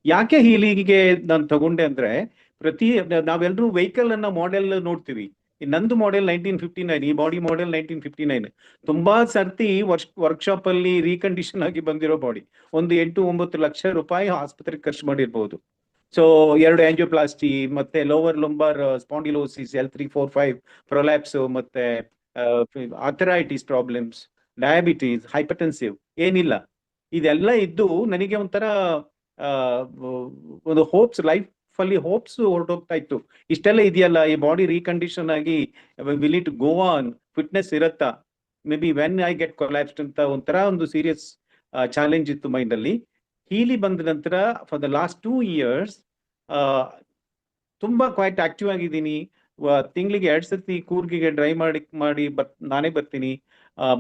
ಯಾಕೆ ಹೀಲಿಗೆ ನಾನು ತಗೊಂಡೆ ಅಂದ್ರೆ, ಪ್ರತಿ ನಾವೆಲ್ಲರೂ ವೆಹಿಕಲ್ ಅನ್ನ ಮಾಡೆಲ್ ನೋಡ್ತೀವಿ. ನಂದು ಮಾಡೆಲ್ 1959, ಈ ಬಾಡಿ ಮಾಡೆಲ್ 1959. ತುಂಬಾ ಸರ್ತಿ ವರ್ಕ್ಶಾಪ್ ಅಲ್ಲಿ ರೀಕಂಡೀಷನ್ ಆಗಿ ಬಂದಿರೋ ಬಾಡಿ. ಒಂದು 8-9 ಲಕ್ಷ ರೂಪಾಯಿ ಆಸ್ಪತ್ರೆಗೆ ಖರ್ಚು ಮಾಡಿರ್ಬೋದು. ಸೊ 2 ಆಂಜಿಯೋಪ್ಲಾಸ್ಟಿ, ಮತ್ತೆ lower lumbar spondylosis, L3, 4, 5 prolapse, ಮತ್ತೆ ಆರ್ಥರೈಟಿಸ್ ಪ್ರಾಬ್ಲಮ್ಸ್, ಡಯಾಬಿಟೀಸ್, ಹೈಪರ್ಟೆನ್ಸಿವ್ ಏನಿಲ್ಲ. ಇದೆಲ್ಲ ಇದ್ದು ನನಗೆ ಒಂಥರ ಆ, ಒಂದು ಹೋಪ್ಸ್, ಲೈಫ್ ಅಲ್ಲಿ ಹೋಪ್ಸ್ ಹೊರಟೋಗ್ತಾ ಇತ್ತು. ಇಷ್ಟೆಲ್ಲ ಇದೆಯಲ್ಲ, ಈ ಬಾಡಿ ರೀಕಂಡೀಷನ್ ಆಗಿ will it go on, fitness ಇರತ್ತಾ, maybe when I get collapsed ಅಂತ ಒಂಥರ ಒಂದು ಸೀರಿಯಸ್ ಚಾಲೆಂಜ್ ಇತ್ತು ಮೈಂಡ್ ಅಲ್ಲಿ. ಹೀಲಿ ಬಂದ ನಂತರ ಫಾರ್ ದ ಲಾಸ್ಟ್ 2 years ತುಂಬಾ ಕ್ವೈಟ್ ಆಕ್ಟಿವ್ ಆಗಿದ್ದೀನಿ. ತಿಂಗಳಿಗೆ 2 ಸತಿ ಕೂರ್ಗಿಗೆ ಡ್ರೈವ್ ಮಾಡಿ ನಾನೇ ಬರ್ತೀನಿ.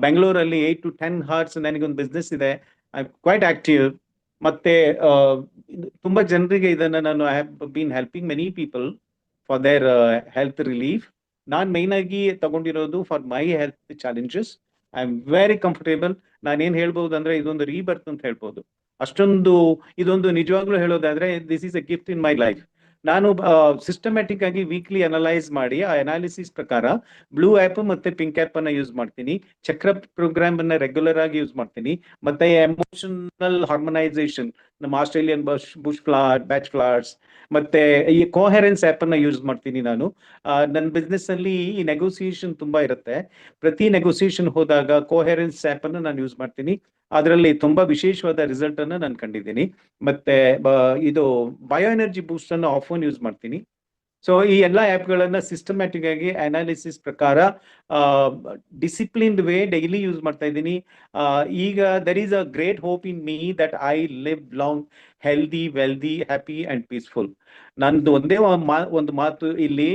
ಬೆಂಗಳೂರಲ್ಲಿ 8 to 10 hours ನನಗೊಂದು ಬಿಸ್ನೆಸ್ ಇದೆ. I quite active. ಮತ್ತೆ ತುಂಬಾ ಜನರಿಗೆ ಇದನ್ನ ನಾನು I have been helping many people for their health relief. ನಾನು ಮೈನ್ ಆಗಿ ತಗೊಂಡಿರೋದು for my health challenges. I am very comfortable. ನಾನೇನ್ ಹೇಳ್ಬಹುದು ಅಂದ್ರೆ ಇದೊಂದು ರೀಬರ್ತ್ ಅಂತ ಹೇಳ್ಬೋದು. ಅಷ್ಟೊಂದು ಇದೊಂದು ನಿಜವಾಗ್ಲೂ ಹೇಳೋದಾದ್ರೆ this is a gift in my life. ನಾನು ಸಿಸ್ಟಮ್ಯಾಟಿಕ್ ಆಗಿ ವೀಕ್ಲಿ ಅನಲೈಸ್ ಮಾಡಿ ಆ ಅನಾಲಿಸಿಸ್ ಪ್ರಕಾರ ಬ್ಲೂ ಆ್ಯಪ್ ಮತ್ತೆ ಪಿಂಕ್ ಆ್ಯಪ್ ಅನ್ನ ಯೂಸ್ ಮಾಡ್ತೀನಿ. ಚಕ್ರ ಪ್ರೋಗ್ರಾಮ್ ಅನ್ನ ರೆಗ್ಯುಲರ್ ಆಗಿ ಯೂಸ್ ಮಾಡ್ತೀನಿ. ಮತ್ತೆ ಎಮೋಷನಲ್ ಹಾರ್ಮನೈಸೇಷನ್, ನಮ್ಮ Australian bush flower, batch flowers, ಮತ್ತೆ ಈ ಕೋಹೆರೆನ್ಸ್ ಆ್ಯಪ್ ಅನ್ನ ಯೂಸ್ ಮಾಡ್ತೀನಿ ನಾನು. ನನ್ನ ಬಿಸ್ನೆಸ್ ಅಲ್ಲಿ ಈ ನೆಗೋಸಿಯೇಷನ್ ತುಂಬಾ ಇರುತ್ತೆ. ಪ್ರತಿ ನೆಗೋಸಿಯೇಷನ್ ಹೋದಾಗ ಕೋಹೆರೆನ್ಸ್ ಆ್ಯಪ್ ಅನ್ನು ನಾನು ಯೂಸ್ ಮಾಡ್ತೀನಿ. ಅದರಲ್ಲಿ ತುಂಬಾ ವಿಶೇಷವಾದ ರಿಸಲ್ಟ್ ಅನ್ನು ನಾನು ಕಂಡಿದ್ದೀನಿ. ಮತ್ತೆ ಇದು ಬಯೋ ಎನರ್ಜಿ ಬೂಸ್ಟ್ ಅನ್ನು ಆಫ್ ಯೂಸ್ ಮಾಡ್ತೀನಿ. ಸೊ ಈ ಎಲ್ಲಾ ಆ್ಯಪ್ಗಳನ್ನ ಸಿಸ್ಟಮ್ಯಾಟಿಕ್ ಆಗಿ ಅನಾಲಿಸಿಸ್ ಪ್ರಕಾರ ಡಿಸಿಪ್ಲಿನ್ಡ್ ವೇ ಡೈಲಿ ಯೂಸ್ ಮಾಡ್ತಾ ಇದ್ದೀನಿ. ಈಗ there is a great hope in me that I live long, healthy, wealthy, happy and peaceful. ನಂದು ಒಂದೇ ಒಂದು ಮಾತು ಇಲ್ಲಿ,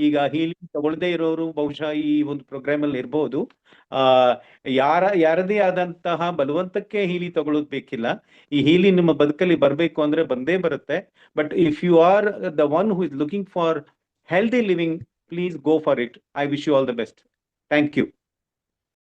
ಈಗ ಹೀಲಿಂಗ್ ತಗೊಳ್ಳದೇ ಇರೋರು ಬಹುಶಃ ಈ ಒಂದು ಪ್ರೋಗ್ರಾಮ್ ಅಲ್ಲಿ ಇರಬಹುದು. ಆ ಯಾರದೇ ಆದಂತಹ ಬಲವಂತಕ್ಕೆ ಹೀಲಿ ತಗೊಳ್ಳೋದು ಬೇಕಿಲ್ಲ. ಈ ಹೀಲಿ ನಿಮ್ಮ ಬದುಕಲ್ಲಿ ಬರಬೇಕು ಅಂದ್ರೆ ಬಂದೇ ಬರುತ್ತೆ. But if you are the one who is looking for healthy living, please go for it. I wish you all the best. Thank you.